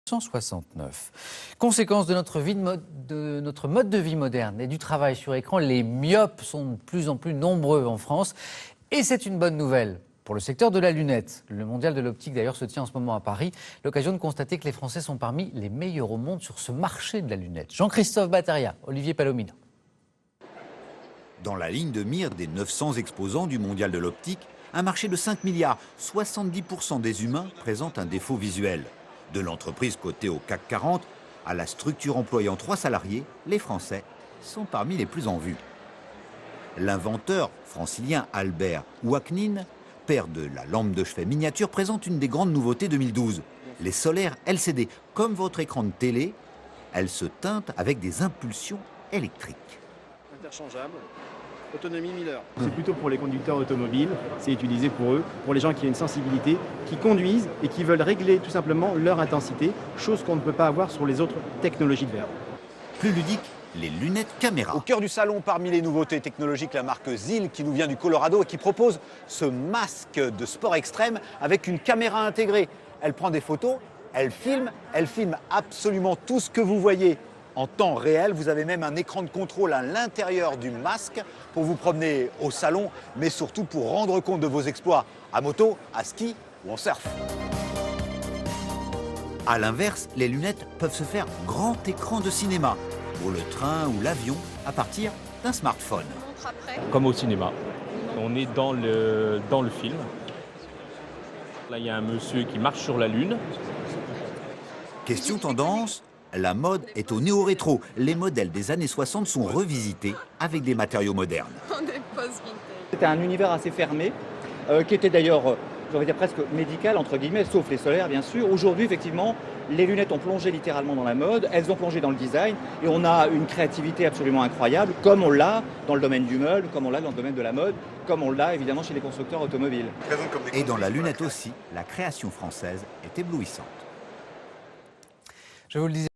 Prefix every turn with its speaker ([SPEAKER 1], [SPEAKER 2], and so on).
[SPEAKER 1] 1969. Conséquence de notre mode de vie moderne et du travail sur écran, les myopes sont de plus en plus nombreux en France. Et c'est une bonne nouvelle pour le secteur de la lunette. Le mondial de l'optique d'ailleurs se tient en ce moment à Paris. L'occasion de constater que les Français sont parmi les meilleurs au monde sur ce marché de la lunette. Jean-Christophe Battaria, Olivier Palomino.
[SPEAKER 2] Dans la ligne de mire des 900 exposants du mondial de l'optique, un marché de 5 milliards, 70% des humains présentent un défaut visuel. De l'entreprise cotée au CAC 40 à la structure employant 3 salariés, les Français sont parmi les plus en vue. L'inventeur francilien Albert Ouaknin, père de la lampe de chevet miniature, présente une des grandes nouveautés 2012. Les solaires LCD, comme votre écran de télé, elles se teintent avec des impulsions électriques.
[SPEAKER 3] Interchangeable, autonomie 1000 heures.
[SPEAKER 4] C'est plutôt pour les conducteurs automobiles, c'est utilisé pour eux, pour les gens qui ont une sensibilité, qui conduisent et qui veulent régler tout simplement leur intensité, chose qu'on ne peut pas avoir sur les autres technologies de verre.
[SPEAKER 2] Plus ludique, les lunettes caméra.
[SPEAKER 3] Au cœur du salon, parmi les nouveautés technologiques, la marque ZIL qui nous vient du Colorado et qui propose ce masque de sport extrême avec une caméra intégrée. Elle prend des photos, elle filme absolument tout ce que vous voyez en temps réel. Vous avez même un écran de contrôle à l'intérieur du masque pour vous promener au salon, mais surtout pour rendre compte de vos exploits à moto, à ski ou en surf.
[SPEAKER 2] A l'inverse, les lunettes peuvent se faire grand écran de cinéma, pour le train ou l'avion, à partir d'un smartphone.
[SPEAKER 5] Comme au cinéma, on est dans le film. Là, il y a un monsieur qui marche sur la Lune.
[SPEAKER 2] Question tendance, la mode est au néo-rétro. Les modèles des années 60 sont revisités avec des matériaux modernes.
[SPEAKER 6] C'était un univers assez fermé, qui était d'ailleurs, j'aurais dire presque médical, entre guillemets, sauf les solaires bien sûr. Aujourd'hui, effectivement, les lunettes ont plongé littéralement dans la mode, elles ont plongé dans le design, et on a une créativité absolument incroyable, comme on l'a dans le domaine du meuble, comme on l'a dans le domaine de la mode, comme on l'a évidemment chez les constructeurs automobiles.
[SPEAKER 2] Et dans la lunette aussi, la création française est éblouissante.
[SPEAKER 1] Je vous le disais.